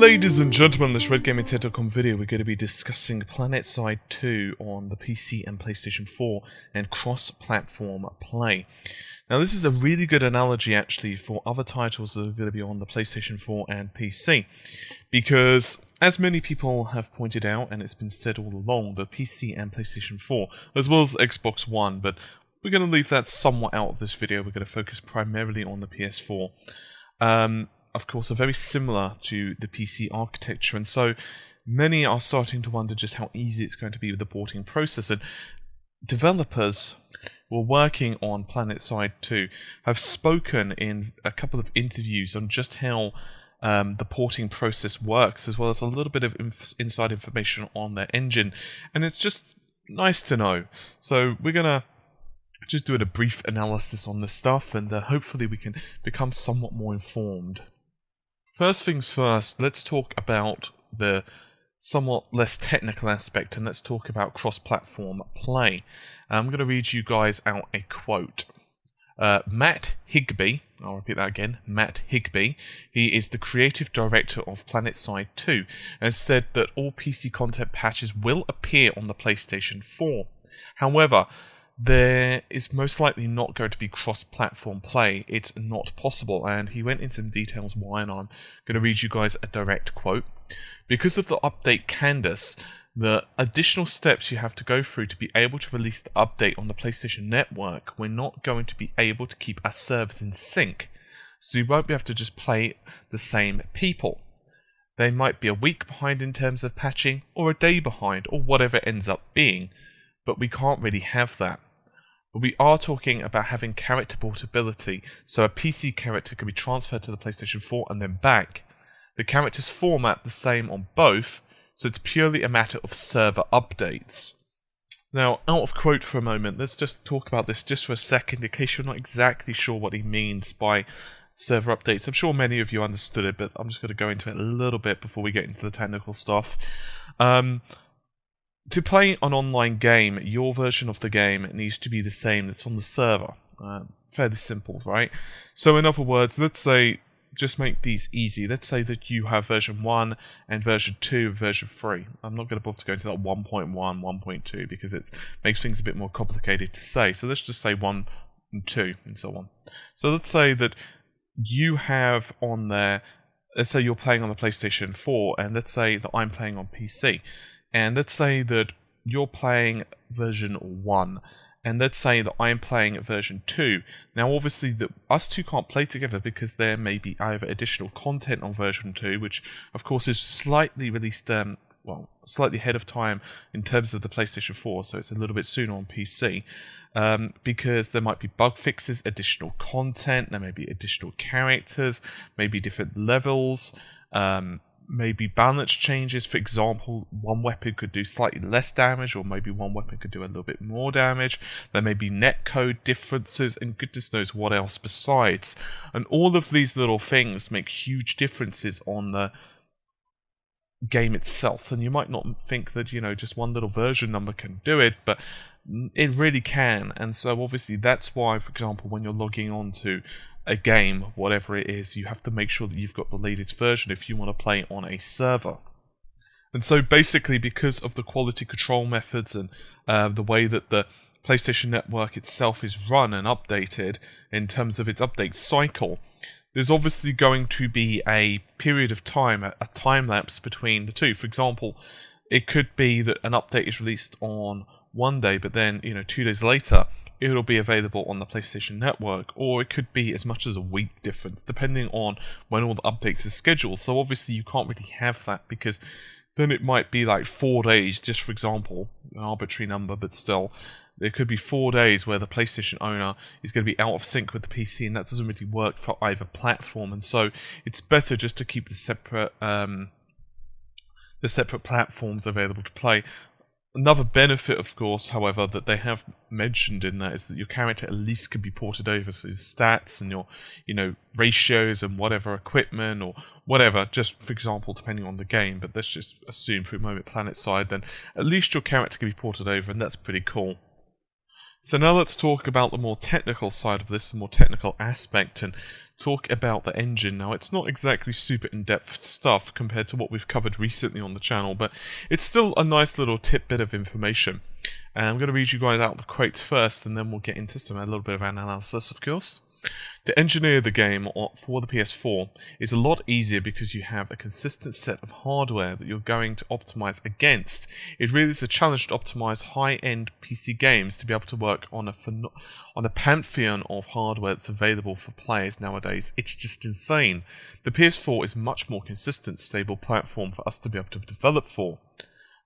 Ladies and gentlemen, in this RedGamingTech.com video we're going to be discussing PlanetSide 2 on the PC and PlayStation 4 and cross-platform play. Now this is a really good analogy actually for other titles that are going to be on the PlayStation 4 and PC, because as many people have pointed out, and it's been said all along, the PC and PlayStation 4, as well as Xbox One, but we're going to leave that somewhat out of this video. We're going to focus primarily on the PS4. Of course, are very similar to the PC architecture, and so many are starting to wonder just how easy it's going to be with the porting process. And developers who are working on PlanetSide 2 have spoken in a couple of interviews on just how the porting process works, as well as a little bit of inside information on their engine, and it's just nice to know. So we're going to just do a brief analysis on this stuff, and hopefully we can become somewhat more informed. First things first, let's talk about the somewhat less technical aspect, and let's talk about cross-platform play. I'm going to read you guys out a quote. Matt Higbee, I'll repeat that again, Matt Higbee, he is the creative director of PlanetSide 2, and said that all PC content patches will appear on the PlayStation 4. However, there is most likely not going to be cross-platform play. It's not possible, and he went into some details why, and I'm going to read you guys a direct quote. Because of the update Candace, the additional steps you have to go through to be able to release the update on the PlayStation Network, we're not going to be able to keep our servers in sync, so you won't be able to just play the same people. They might be a week behind in terms of patching, or a day behind, or whatever it ends up being. But we can't really have that. But we are talking about having character portability, so a PC character can be transferred to the PlayStation 4 and then back. The characters format the same on both, so it's purely a matter of server updates. Now, out of quote for a moment, let's just talk about this just for a second, in case you're not exactly sure what he means by server updates. I'm sure many of you understood it, but I'm just going to go into it a little bit before we get into the technical stuff. To play an online game, your version of the game needs to be the same that's on the server. Fairly simple, right? So in other words, let's say, just make these easy. Let's say that you have version 1 and version 2 and version 3. I'm not going to bother to go into that 1.1, 1.2 because it makes things a bit more complicated to say. So let's just say 1 and 2 and so on. So let's say that you have on there, let's say you're playing on the PlayStation 4, and let's say that I'm playing on PC. And let's say that you're playing version 1, and let's say that I'm playing version 2. Now obviously us two can't play together because there may be either additional content on version 2, which of course is slightly released, slightly ahead of time in terms of the PlayStation 4, so it's a little bit sooner on PC, because there might be bug fixes, additional content, there may be additional characters, maybe different levels, maybe balance changes. For example, one weapon could do slightly less damage, or maybe one weapon could do a little bit more damage. There may be netcode differences, and goodness knows what else besides. And all of these little things make huge differences on the game itself. And you might not think that, just one little version number can do it, but it really can. And so obviously that's why, for example, when you're logging on to a game, whatever it is, you have to make sure that you've got the latest version if you want to play on a server. And so basically, because of the quality control methods and the way that the PlayStation Network itself is run and updated in terms of its update cycle, there's obviously going to be a period of time, a time lapse between the two. For example, it could be that an update is released on one day, but then 2 days later it'll be available on the PlayStation Network, or it could be as much as a week difference, depending on when all the updates are scheduled. So obviously you can't really have that, because then it might be like 4 days, just for example, an arbitrary number, but still, there could be 4 days where the PlayStation owner is going to be out of sync with the PC, and that doesn't really work for either platform. And so it's better just to keep the separate platforms available to play. Another benefit, of course, however, that they have mentioned in that is that your character at least can be ported over, so his stats and your, ratios and whatever equipment or whatever, just for example, depending on the game, but let's just assume for a moment PlanetSide, then at least your character can be ported over, and that's pretty cool. So now let's talk about the more technical side of this, the more technical aspect, and talk about the engine. Now, it's not exactly super in-depth stuff compared to what we've covered recently on the channel, but it's still a nice little tidbit of information. And I'm going to read you guys out the quotes first, and then we'll get into a little bit of analysis, of course. To engineer the game for the PS4 is a lot easier because you have a consistent set of hardware that you're going to optimize against. It really is a challenge to optimize high-end PC games to be able to work on a pantheon of hardware that's available for players nowadays. It's just insane. The PS4 is a much more consistent, stable platform for us to be able to develop for.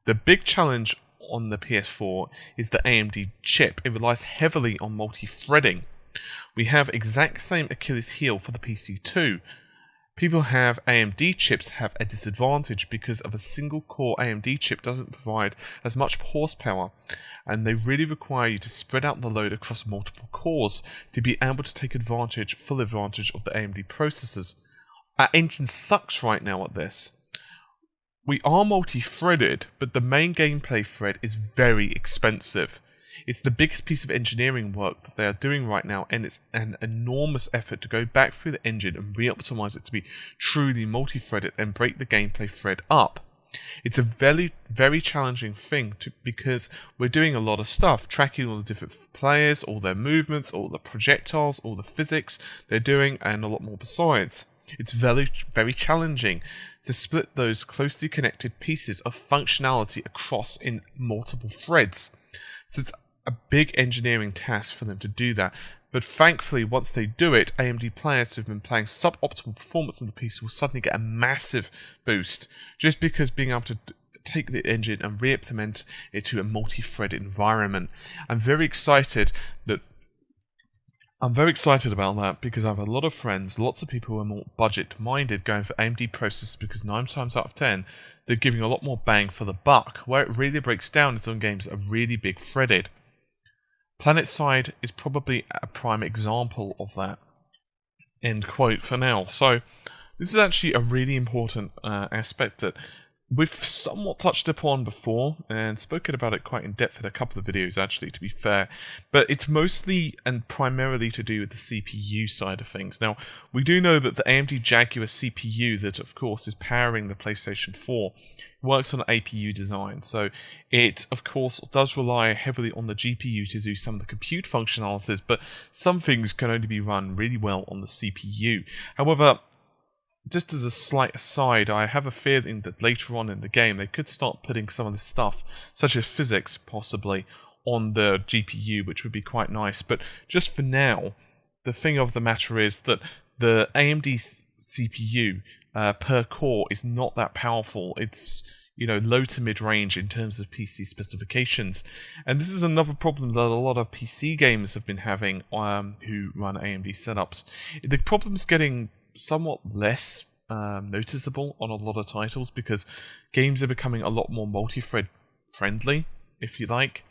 The big challenge on the PS4 is the AMD chip. It relies heavily on multi-threading. We have exact same Achilles heel for the PC too. People who have AMD chips have a disadvantage because of a single core AMD chip doesn't provide as much horsepower, and they really require you to spread out the load across multiple cores to be able to take full advantage of the AMD processors. Our engine sucks right now at this. We are multi-threaded, but the main gameplay thread is very expensive. It's the biggest piece of engineering work that they are doing right now, and it's an enormous effort to go back through the engine and re-optimize it to be truly multi-threaded and break the gameplay thread up. It's a very, very challenging thing because we're doing a lot of stuff, tracking all the different players, all their movements, all the projectiles, all the physics they're doing, and a lot more besides. It's very, very challenging to split those closely connected pieces of functionality across in multiple threads. So it's a big engineering task for them to do that, but thankfully once they do it, AMD players who have been playing suboptimal performance on the PC will suddenly get a massive boost, just because being able to take the engine and re-implement it to a multi-thread environment. I'm very excited about that because I have a lot of friends, lots of people who are more budget minded going for AMD processors because 9 times out of 10 they're giving a lot more bang for the buck. Where it really breaks down is on games that are really big threaded. PlanetSide is probably a prime example of that. End quote for now. So this is actually a really important aspect that we've somewhat touched upon before and spoken about it quite in depth in a couple of videos actually, to be fair, but it's mostly and primarily to do with the CPU side of things. Now, we do know that the AMD Jaguar CPU that of course is powering the PlayStation 4 works on APU design, so it of course does rely heavily on the GPU to do some of the compute functionalities, but some things can only be run really well on the CPU. However, just as a slight aside, I have a feeling that later on in the game they could start putting some of this stuff, such as physics possibly, on the GPU, which would be quite nice. But just for now, the thing of the matter is that the AMD CPU per core is not that powerful. It's, you know, low to mid-range in terms of PC specifications. And this is another problem that a lot of PC gamers have been having who run AMD setups. The problem's getting somewhat less noticeable on a lot of titles because games are becoming a lot more multi-thread friendly, if you like.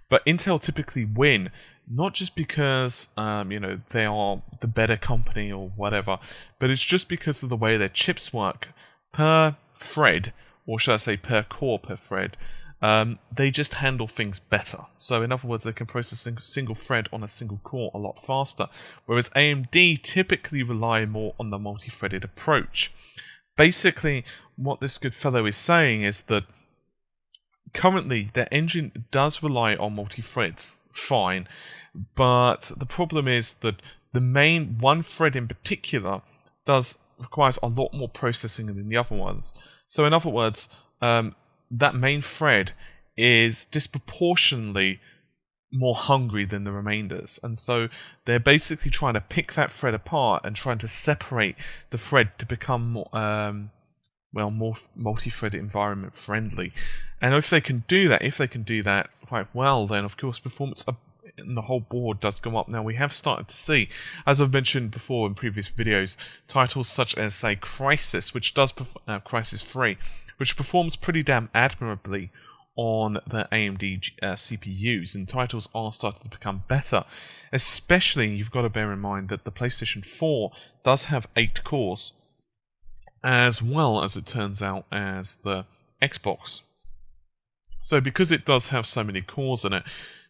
But Intel typically win, not just because you know, they are the better company or whatever, but it's just because of the way their chips work per thread, or should I say per core per thread. They just handle things better. So in other words, they can process a single thread on a single core a lot faster, whereas AMD typically rely more on the multi-threaded approach. Basically, what this good fellow is saying is that currently their engine does rely on multi-threads, fine, but the problem is that the main one thread in particular requires a lot more processing than the other ones. So in other words, that main thread is disproportionately more hungry than the remainders, and so they're basically trying to pick that thread apart and trying to separate the thread to become more, more multi-threaded environment friendly. And if they can do that quite well, then of course performance in the whole board does go up. Now, we have started to see, as I've mentioned before in previous videos, titles such as, say, Crysis, which does Crysis 3, which performs pretty damn admirably on the AMD CPUs, and titles are starting to become better. Especially, you've got to bear in mind that the PlayStation 4 does have 8 cores, as well as it turns out as the Xbox. So because it does have so many cores in it,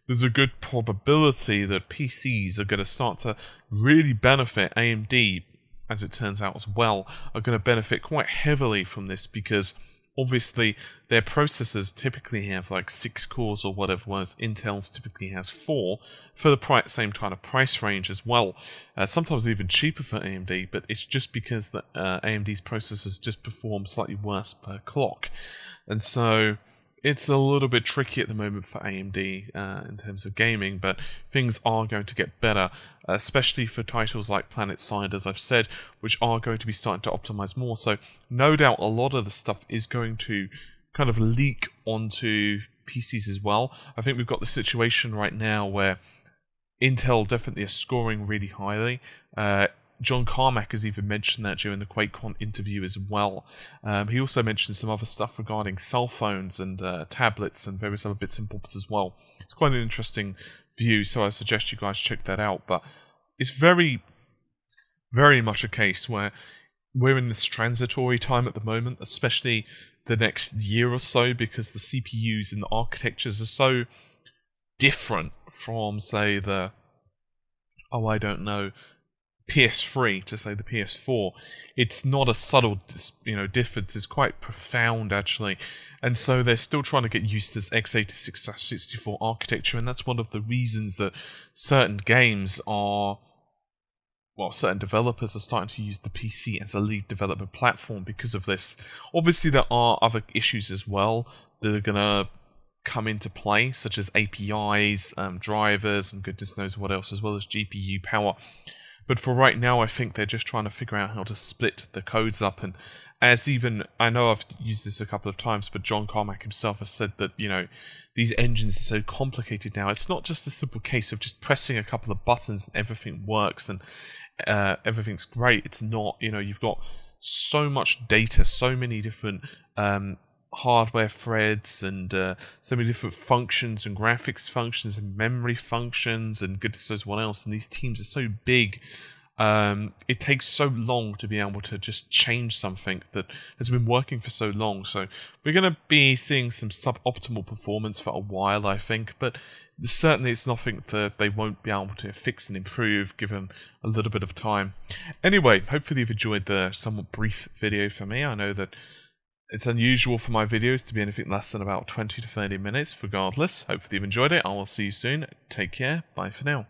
there's a good probability that PCs are going to start to really benefit AMD as it turns out as well, are going to benefit quite heavily from this, because obviously their processors typically have like 6 cores or whatever, whereas Intel's typically has 4 for the same kind of price range as well. Sometimes even cheaper for AMD, but it's just because the AMD's processors just perform slightly worse per clock. And so it's a little bit tricky at the moment for AMD in terms of gaming, but things are going to get better, especially for titles like PlanetSide, as I've said, which are going to be starting to optimize more. So no doubt a lot of the stuff is going to kind of leak onto PCs as well. I think we've got the situation right now where Intel definitely is scoring really highly. John Carmack has even mentioned that during the QuakeCon interview as well. He also mentioned some other stuff regarding cell phones and tablets and various other bits and bobs as well. It's quite an interesting view, so I suggest you guys check that out. But it's very, very much a case where we're in this transitory time at the moment, especially the next year or so, because the CPUs and the architectures are so different from, say, the, PS3 to say the PS4. It's not a subtle, difference. It's quite profound actually, and so they're still trying to get used to this x86-64 architecture, and that's one of the reasons that certain developers are starting to use the PC as a lead development platform because of this. Obviously, there are other issues as well that are gonna come into play, such as APIs, drivers, and goodness knows what else, as well as GPU power. But for right now, I think they're just trying to figure out how to split the codes up. And I know I've used this a couple of times, but John Carmack himself has said that, these engines are so complicated now. It's not just a simple case of just pressing a couple of buttons and everything works and everything's great. It's not, you've got so much data, so many different hardware threads, and so many different functions and graphics functions and memory functions and goodness knows what else, and these teams are so big. It takes so long to be able to just change something that has been working for so long. So we're going to be seeing some suboptimal performance for a while, I think, but certainly it's nothing that they won't be able to fix and improve given a little bit of time. Anyway, hopefully you've enjoyed the somewhat brief video for me. I know that it's unusual for my videos to be anything less than about 20 to 30 minutes. Regardless, hopefully you've enjoyed it. I will see you soon. Take care. Bye for now.